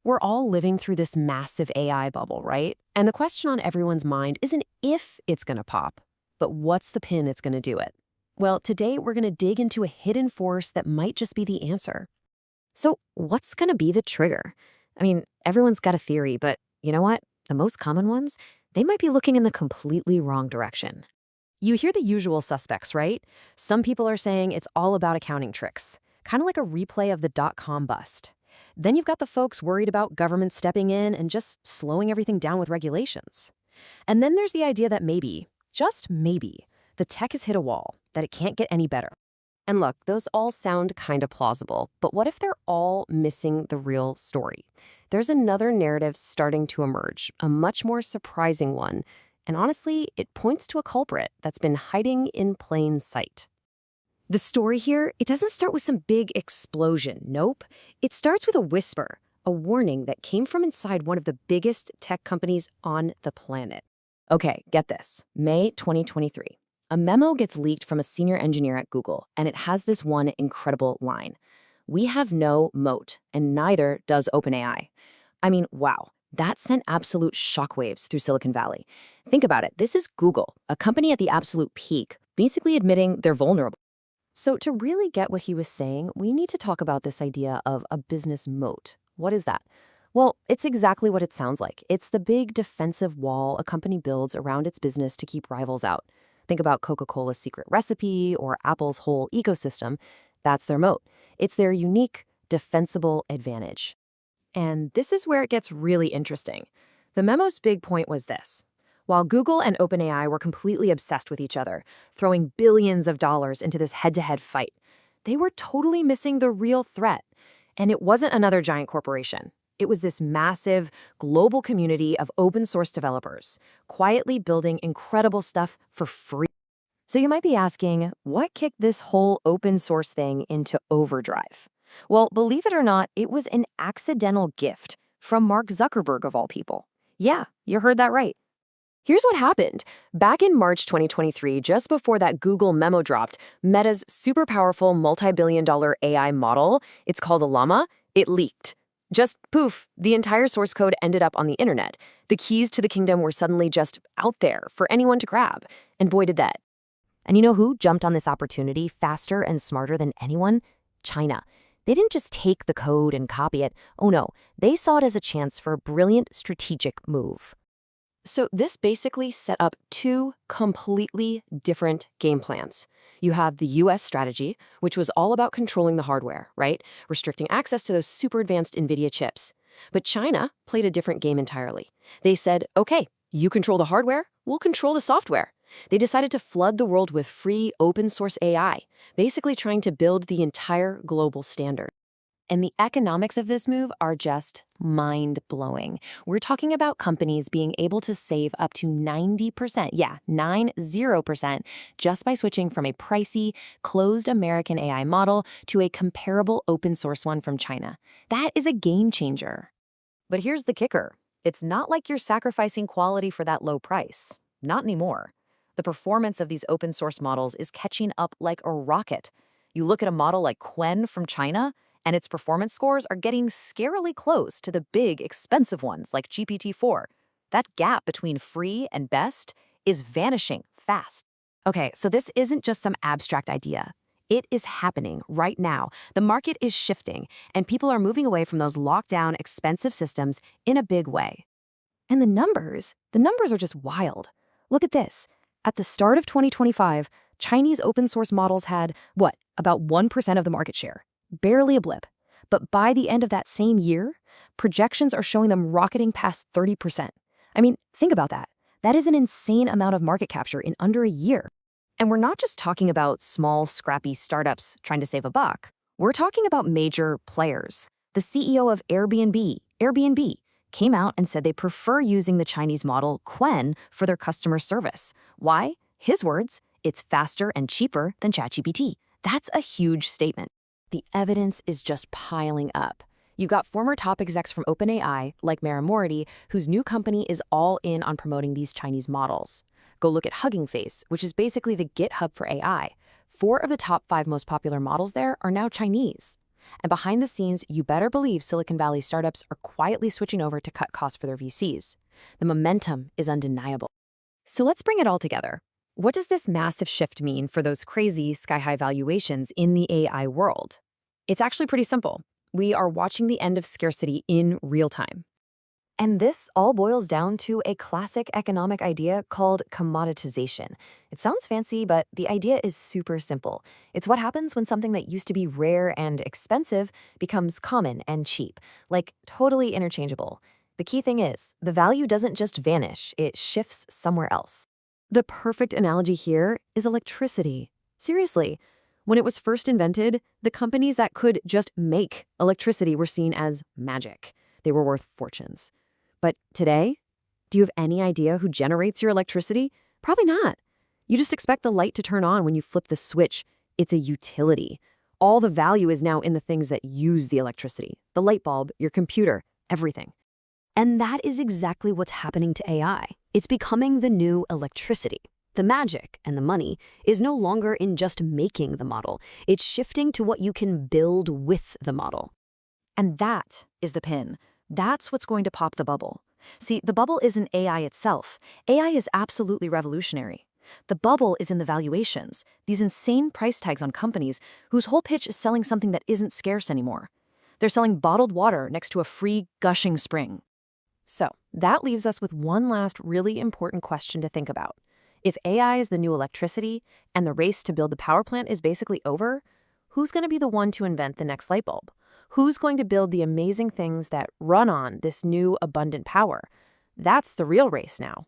We're all living through this massive AI bubble, right? And the question on everyone's mind isn't if it's going to pop, but what's the pin it's going to do it? Well, today we're going to dig into a hidden force that might just be the answer. So, what's going to be the trigger? I mean, everyone's got a theory, but you know what? The most common ones, they might be looking in the completely wrong direction. You hear the usual suspects, right? Some people are saying it's all about accounting tricks, kind of like a replay of the dot-com bust. Then you've got the folks worried about government stepping in and just slowing everything down with regulations. And then there's the idea that maybe, just maybe, the tech has hit a wall, that it can't get any better. And look, those all sound kind of plausible, but what if they're all missing the real story? There's another narrative starting to emerge, a much more surprising one, and honestly, it points to a culprit that's been hiding in plain sight. The story here, it doesn't start with some big explosion, nope. It starts with a whisper, a warning that came from inside one of the biggest tech companies on the planet. Okay, get this, May 2023. A memo gets leaked from a senior engineer at Google, and it has this one incredible line. We have no moat, and neither does OpenAI. I mean, wow, that sent absolute shockwaves through Silicon Valley. Think about it, this is Google, a company at the absolute peak, basically admitting they're vulnerable. So to really get what he was saying, we need to talk about this idea of a business moat. What is that? Well, it's exactly what it sounds like. It's the big defensive wall a company builds around its business to keep rivals out. Think about Coca-Cola's secret recipe or Apple's whole ecosystem. That's their moat. It's their unique, defensible advantage. And this is where it gets really interesting. The memo's big point was this. While Google and OpenAI were completely obsessed with each other, throwing billions of dollars into this head-to-head fight, they were totally missing the real threat. And it wasn't another giant corporation. It was this massive, global community of open-source developers, quietly building incredible stuff for free. So you might be asking, what kicked this whole open-source thing into overdrive? Well, believe it or not, it was an accidental gift from Mark Zuckerberg, of all people. Yeah, you heard that right. Here's what happened. Back in March 2023, just before that Google memo dropped, Meta's super powerful multi-billion-dollar AI model, it's called a Llama, it leaked. Just poof, the entire source code ended up on the internet. The keys to the kingdom were suddenly just out there for anyone to grab. And boy, did that. And you know who jumped on this opportunity faster and smarter than anyone? China. They didn't just take the code and copy it. Oh no, they saw it as a chance for a brilliant strategic move. So this basically set up two completely different game plans. You have the US strategy, which was all about controlling the hardware, right? Restricting access to those super advanced NVIDIA chips. But China played a different game entirely. They said, okay, you control the hardware, we'll control the software. They decided to flood the world with free open source AI, basically trying to build the entire global standard. And the economics of this move are just mind-blowing. We're talking about companies being able to save up to 90%, yeah, 90%, just by switching from a pricey, closed American AI model to a comparable open-source one from China. That is a game changer. But here's the kicker. It's not like you're sacrificing quality for that low price. Not anymore. The performance of these open-source models is catching up like a rocket. You look at a model like Qwen from China, and its performance scores are getting scarily close to the big, expensive ones like GPT-4. That gap between free and best is vanishing fast. Okay, so this isn't just some abstract idea. It is happening right now. The market is shifting, and people are moving away from those locked-down, expensive systems in a big way. And the numbers are just wild. Look at this. At the start of 2025, Chinese open-source models had, about 1% of the market share. Barely a blip. But by the end of that same year, projections are showing them rocketing past 30%. I mean, think about that. That is an insane amount of market capture in under a year. And we're not just talking about small, scrappy startups trying to save a buck. We're talking about major players. The CEO of Airbnb, came out and said they prefer using the Chinese model Qwen for their customer service. Why? His words, it's faster and cheaper than ChatGPT. That's a huge statement. The evidence is just piling up. You've got former top execs from OpenAI, like Mara Mority, whose new company is all in on promoting these Chinese models. Go look at Hugging Face, which is basically the GitHub for AI. 4 of the top 5 most popular models there are now Chinese. And behind the scenes, you better believe Silicon Valley startups are quietly switching over to cut costs for their VCs. The momentum is undeniable. So let's bring it all together. What does this massive shift mean for those crazy sky-high valuations in the AI world? It's actually pretty simple. We are watching the end of scarcity in real time. And this all boils down to a classic economic idea called commoditization. It sounds fancy, but the idea is super simple. It's what happens when something that used to be rare and expensive becomes common and cheap, like totally interchangeable. The key thing is, the value doesn't just vanish, it shifts somewhere else. The perfect analogy here is electricity. Seriously, when it was first invented, the companies that could just make electricity were seen as magic. They were worth fortunes. But today, do you have any idea who generates your electricity? Probably not. You just expect the light to turn on when you flip the switch. It's a utility. All the value is now in the things that use the electricity. The light bulb, your computer, everything. And that is exactly what's happening to AI. It's becoming the new electricity. The magic and the money is no longer in just making the model. It's shifting to what you can build with the model. And that is the pin. That's what's going to pop the bubble. See, the bubble isn't AI itself. AI is absolutely revolutionary. The bubble is in the valuations, these insane price tags on companies whose whole pitch is selling something that isn't scarce anymore. They're selling bottled water next to a free, gushing spring. So, that leaves us with one last really important question to think about. If AI is the new electricity and the race to build the power plant is basically over, who's going to be the one to invent the next light bulb? Who's going to build the amazing things that run on this new abundant power? That's the real race now.